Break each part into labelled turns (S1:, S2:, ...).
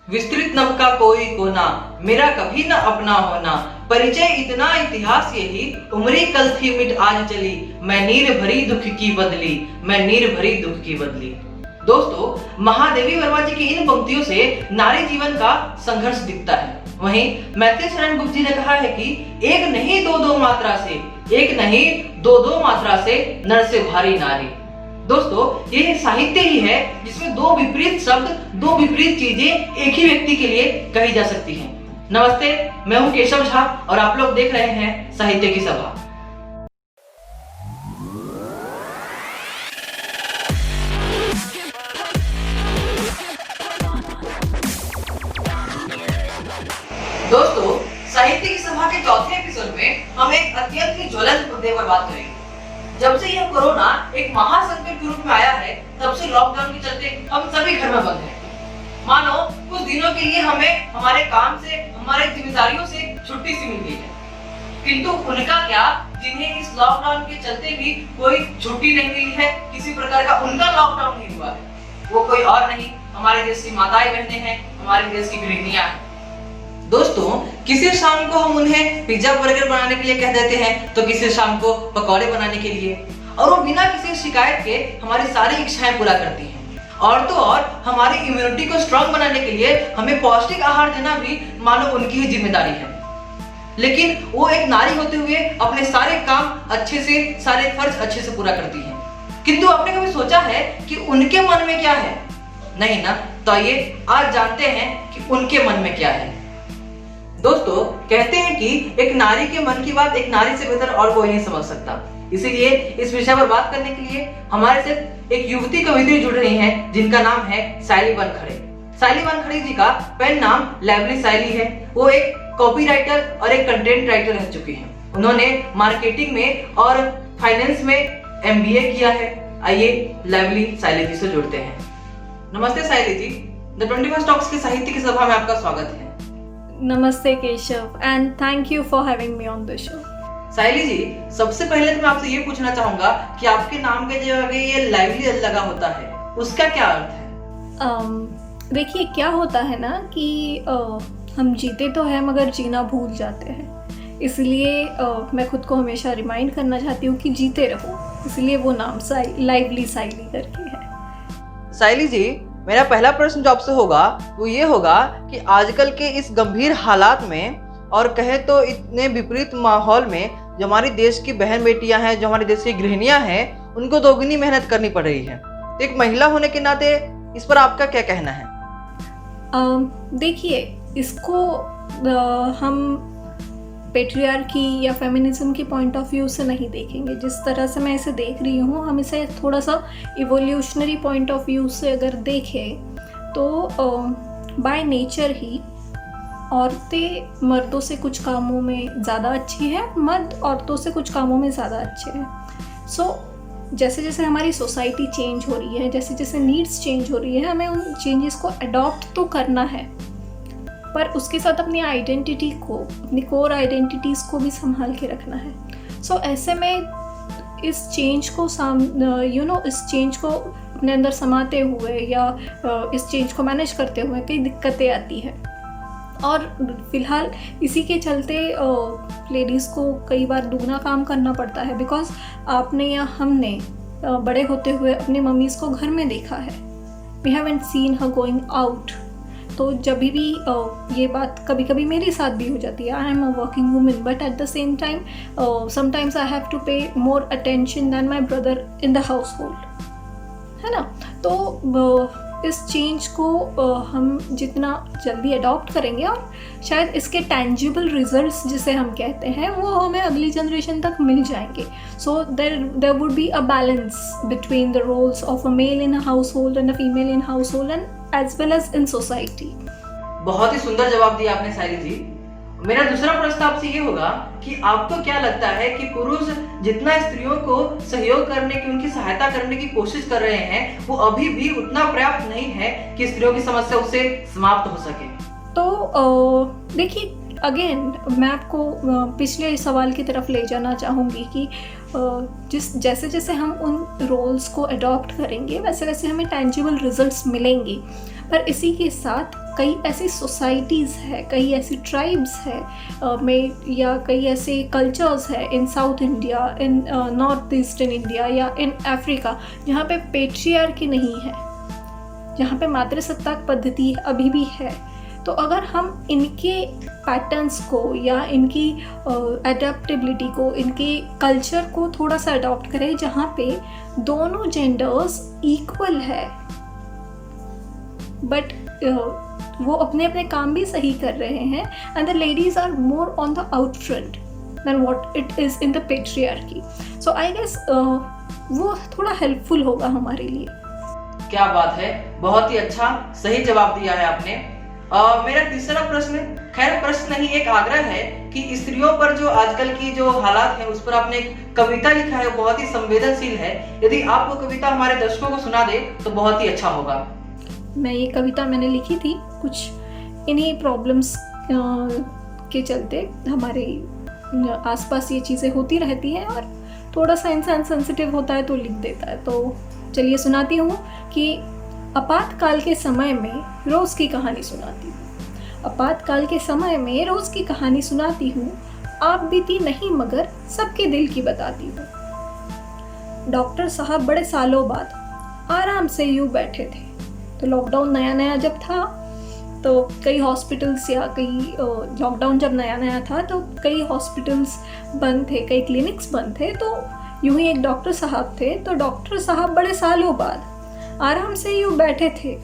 S1: विस्तृत नभ का कोई कोना, मेरा कभी न अपना होना। परिचय इतना इतिहास यही, उम्री कल थी मिट आज चली। मैं नीर भरी दुख की बदली, मैं नीर भरी दुख की बदली। दोस्तों, महादेवी वर्मा जी की इन पंक्तियों से नारी जीवन का संघर्ष दिखता है। वहीं मैथिली शरण गुप्त जी ने कहा है कि एक नहीं दो दो मात्रा से, एक नहीं दो दो मात्रा से नर से भारी नारी। दोस्तों, ये साहित्य ही है जिसमें दो विपरीत शब्द, दो विपरीत चीजें एक ही व्यक्ति के लिए कही जा सकती हैं। नमस्ते, मैं हूं केशव झा और आप लोग देख रहे हैं साहित्य की सभा। दोस्तों, साहित्य की सभा के चौथे एपिसोड में हम एक अत्यंत ही ज्वलंत मुद्दे पर बात करेंगे। जब से यह कोरोना एक महासंकट के रूप में आया है, तब से लॉकडाउन के चलते हम सभी घर में बंद हैं। मानो कुछ दिनों के लिए हमें हमारे काम से, हमारे जिम्मेदारियों से छुट्टी सी मिल गई है। किंतु उनका क्या, जिन्हें इस लॉकडाउन के चलते भी कोई छुट्टी नहीं मिली है, किसी प्रकार का उनका लॉकडाउन नहीं हुआ है। वो कोई और नहीं, हमारे देश की माताएं बहनें हैं, हमारे देश की गृहिणियां हैं। दोस्तों, किसी शाम को हम उन्हें पिज्जा बर्गर बनाने के लिए कह देते हैं, तो किसी शाम को पकौड़े बनाने के लिए, और वो बिना किसी शिकायत के हमारी सारी इच्छाएं पूरा करती हैं। और तो और हमारी इम्यूनिटी को स्ट्रांग बनाने के लिए हमें पौष्टिक आहार देना भी मानो उनकी ही जिम्मेदारी है। लेकिन वो एक नारी होते हुए अपने सारे काम अच्छे से, सारे फर्ज अच्छे से पूरा करती है। किंतु आपने कभी सोचा है कि उनके मन में क्या है? नहीं ना? तो आइए आज जानते हैं कि उनके मन में क्या है। दोस्तों, कहते हैं कि एक नारी के मन की बात एक नारी से बेहतर और कोई नहीं समझ सकता। इसीलिए इस विषय पर बात करने के लिए हमारे साथ एक युवती कवियत्री जुड़ रही हैं, जिनका नाम है सायली वानखड़े। सायली वानखड़े जी का पेन नाम लवली सायली है। वो एक कॉपीराइटर और एक कंटेंट राइटर रह चुकी हैं। उन्होंने मार्केटिंग में और फाइनेंस में MBA किया है। आइए लवली सायली जी से जुड़ते हैं। नमस्ते सायली जी, द 21st टॉक्स की साहित्य की सभा में आपका स्वागत है।
S2: नमस्ते Keshav and thank you for having me on the show.
S1: Sayali ji, सबसे पहले तो मैं आपसे ये पूछना चाहूंगा कि आपके नाम के जगह ये लाइवली लगा होता है, उसका क्या अर्थ है?
S2: देखिए, क्या होता है ना कि हम जीते तो हैं मगर जीना भूल जाते हैं। इसलिए मैं खुद को हमेशा रिमाइंड करना चाहती हूँ कि जीते रहो, इसलिए वो नाम लाइवली सायली करके है।
S1: सायली जी, मेरा पहला प्रश्न जो आपसे होगा वो ये होगा कि आजकल के इस गंभीर हालात में और कहे तो इतने विपरीत माहौल में जो हमारी देश की बहन बेटियां हैं, जो हमारे देश की गृहिणियां हैं, उनको दोगुनी मेहनत करनी पड़ रही है। तो एक महिला होने के नाते इस पर आपका क्या कहना है?
S2: देखिए, इसको हम पेट्रियार्की या फेमिनिज्म के पॉइंट ऑफ व्यू से नहीं देखेंगे। जिस तरह से मैं इसे देख रही हूँ, हम इसे थोड़ा सा इवोल्यूशनरी पॉइंट ऑफ व्यू से अगर देखें तो बाय नेचर ही औरतें मर्दों से कुछ कामों में ज़्यादा अच्छी है, मर्द औरतों से कुछ कामों में ज़्यादा अच्छे हैं। सो जैसे जैसे हमारी सोसाइटी चेंज हो रही है, जैसे जैसे नीड्स चेंज हो रही है, हमें उन चेंजेस को अडॉप्ट तो करना है, पर उसके साथ अपनी आइडेंटिटी को, अपनी कोर आइडेंटिटीज़ को भी संभाल के रखना है। सो ऐसे में इस चेंज को इस चेंज को अपने अंदर समाते हुए या इस चेंज को मैनेज करते हुए कई दिक्कतें आती हैं। और फिलहाल इसी के चलते लेडीज़ को कई बार दुगना काम करना पड़ता है, बिकॉज आपने या हमने बड़े होते हुए अपनी मम्मीज़ को घर में देखा है। We haven't seen her going out. तो जब भी ये बात कभी कभी मेरे साथ भी हो जाती है। I am a working women, but at the same time sometimes I have to pay more attention than my brother in the household, है ना। तो इस चेंज को हम जितना जल्दी अडॉप्ट करेंगे और शायद इसके टैंजिबल रिजल्ट्स जिसे हम कहते हैं वो हमें अगली जनरेशन तक मिल जाएंगे। So there would be a balance between the roles of a male in a household and a female in household and as well as in society.
S1: बहुत ही सुंदर जवाब दिया आपने सायली जी। मेरा दूसरा प्रश्न आपसे ये होगा कि आपको क्या लगता है कि पुरुष जितना स्त्रियों को सहयोग करने की, उनकी सहायता करने की कोशिश कर रहे हैं, वो अभी भी उतना पर्याप्त नहीं है कि स्त्रियों की समस्या उससे समाप्त हो सके?
S2: तो देखिए, अगेन मैं आपको पिछले सवाल की तरफ ले जाना चाहूँगी कि जैसे जैसे हम उन रोल्स को अडॉप्ट करेंगे वैसे वैसे हमें टैंजिबल रिजल्ट्स मिलेंगे। पर इसी के साथ कई ऐसी सोसाइटीज़ है, कई ऐसी ट्राइब्स है में या कई ऐसे कल्चर्स है इन साउथ इंडिया, इन नॉर्थ ईस्टर्न इंडिया या इन अफ्रीका जहाँ पे पेट्रियार्की नहीं है, जहाँ पे मातृसत्ताक पद्धति अभी भी है। तो अगर हम इनके पैटर्न्स को या इनकी एडेप्टेबिलिटी को, इनके कल्चर को थोड़ा सा अडॉप्ट करें जहाँ पे दोनों जेंडर्स इक्वल है बट वो अपने अपने काम भी सही कर रहे हैं and the ladies are more on the out front then what it is in the patriarchy. So I guess वो थोड़ा हेल्पफुल होगा हमारे लिए।
S1: क्या बात है, बहुत ही अच्छा सही जवाब दिया है आपने। मेरा तीसरा प्रश्न, खैर प्रश्न नहीं एक आग्रह है कि स्त्रियों पर जो आजकल की जो हालात है उस पर आपने एक कविता लिखा है, वो बहुत ही संवेदनशील है। यदि आप वो कविता हमारे दर्शकों को सुना दे तो बहुत ही अच्छा होगा।
S2: मैं ये कविता मैंने लिखी थी कुछ इन्हीं प्रॉब्लम्स के चलते, हमारे आसपास ये चीज़ें होती रहती हैं और थोड़ा सा इंसान सेंसिटिव होता है तो लिख देता है। तो चलिए सुनाती हूँ कि आपातकाल के समय में रोज़ की कहानी सुनाती हूँ। आपातकाल के समय में रोज़ की कहानी सुनाती हूँ, आप बीती नहीं मगर सबके दिल की बताती हूँ। डॉक्टर साहब बड़े सालों बाद आराम से यूँ बैठे थे। तो लॉकडाउन नया नया जब था तो कई हॉस्पिटल्स या कई लॉकडाउन जब नया नया था तो कई हॉस्पिटल्स बंद थे, कई क्लिनिक्स बंद थे। तो यूं ही एक डॉक्टर साहब थे। तो डॉक्टर साहब बड़े सालों बाद आराम से यूं बैठे थे।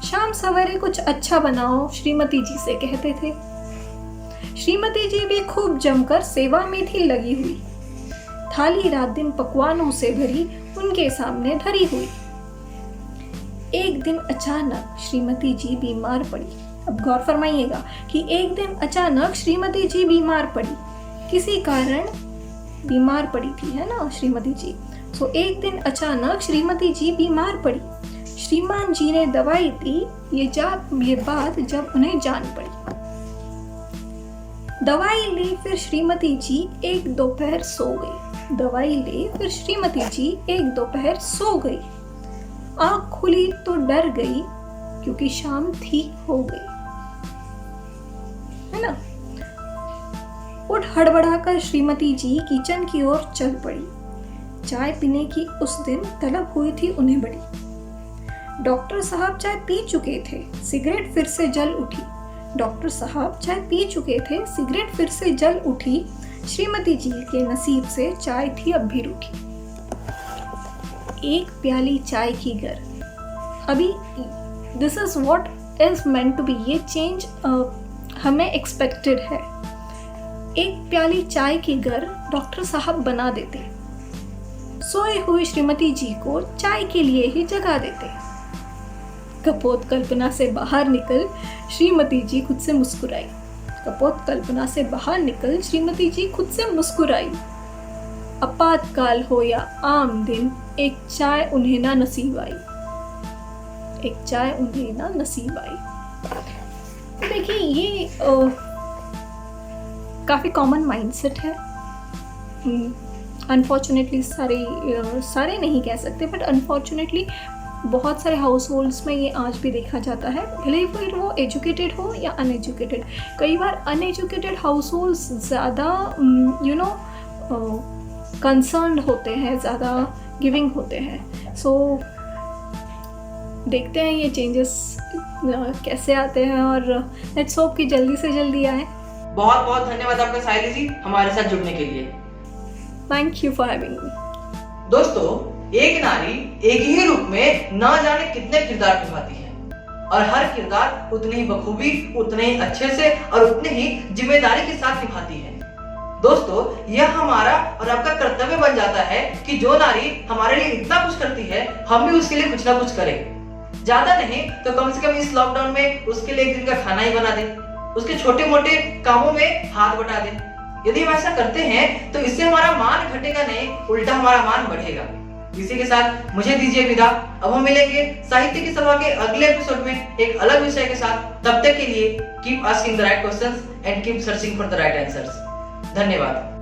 S2: शाम सवेरे कुछ अच्छा बनाओ श्रीमती जी से कहते थे। श्रीमती जी भी खूब जमकर सेवा में थी लगी हुई। थाली रात दिन पकवानों से भरी उनके सामने धरी हुई। एक दिन अचानक श्रीमती जी बीमार पड़ी। अब गौर फरमाइएगा कि एक दिन अचानक श्रीमती जी बीमार पड़ी, किसी कारण बीमार पड़ी थी, है ना श्रीमती जी। तो एक दिन अचानक श्रीमती जी बीमार पड़ी। श्रीमान जी ने दवाई दी, ये बात जब उन्हें जान पड़ी। दवाई ली फिर श्रीमती जी एक दोपहर सो गई। दवाई ली फिर श्रीमती जी एक दोपहर सो गई। आँख खुली तो डर गई क्योंकि शाम ठीक हो गई, है ना। उठ हड़बड़ाकर श्रीमती जी किचन की ओर चल पड़ी। चाय पीने की उस दिन तलब हुई थी उन्हें बड़ी। डॉक्टर साहब चाय पी चुके थे, सिगरेट फिर से जल उठी। डॉक्टर साहब चाय पी चुके थे, सिगरेट फिर से जल उठी। श्रीमती जी के नसीब से चाय थी अब भी रूठी। एक प्याली चाय की गर। अभी this is what is meant to be, ये चेंज हमें एक्सपेक्टेड है। एक प्याली चाय की गर डॉक्टर साहब बना देते। सोए हुई श्रीमती जी को चाय के लिए ही जगा देते। कपोत कल्पना से बाहर निकल श्रीमती जी खुद से मुस्कुराई। कपोत कल्पना से बाहर निकल श्रीमती जी खुद से मुस्कुराई। आपातकाल हो या आम दिन, एक चाय उन्हें ना नसीब आई। एक चाय उन्हें ना नसीब आई। देखिए ये काफ़ी कॉमन माइंडसेट है। अनफॉर्चुनेटली सारे नहीं कह सकते बट अनफॉर्चुनेटली बहुत सारे हाउस होल्ड्स में ये आज भी देखा जाता है, भले फिर वो एजुकेटेड हो या अनएजुकेटेड। कई बार अनएजुकेटेड हाउस होल्ड्स ज़्यादा कंसर्न्ड होते हैं, ज़्यादा गिविंग होते हैं। सो देखते हैं ये चेंजेस कैसे आते हैं और लेट्स होप कि जल्दी से जल्दी आए।
S1: बहुत बहुत धन्यवाद आपका साहिली जी हमारे साथ जुड़ने के लिए।
S2: थैंक यू फॉर हैविंग मी।
S1: दोस्तों, एक नारी एक ही रूप में न जाने कितने किरदार निभाती है और हर किरदार उतने ही बखूबी, उतने ही अच्छे से और उतने ही जिम्मेदारी के साथ निभाती है। दोस्तों, यह हमारा और आपका कर्तव्य बन जाता है कि जो नारी हमारे लिए इतना कुछ करती है हम भी उसके लिए कुछ ना कुछ करें। ज्यादा नहीं तो कम से कम इस लॉकडाउन में उसके लिए एक दिन का खाना ही बना दे, उसके छोटे मोटे कामों में हाथ बटा दे। यदि हम ऐसा करते हैं तो इससे हमारा मान घटेगा नहीं, उल्टा हमारा मान बढ़ेगा। इसी के साथ मुझे दीजिए विदा। अब हम मिलेंगे साहित्य की सभा के अगले एपिसोड में एक अलग विषय के साथ। तब तक के लिए keep asking the right questions and keep searching for the right answers. धन्यवाद।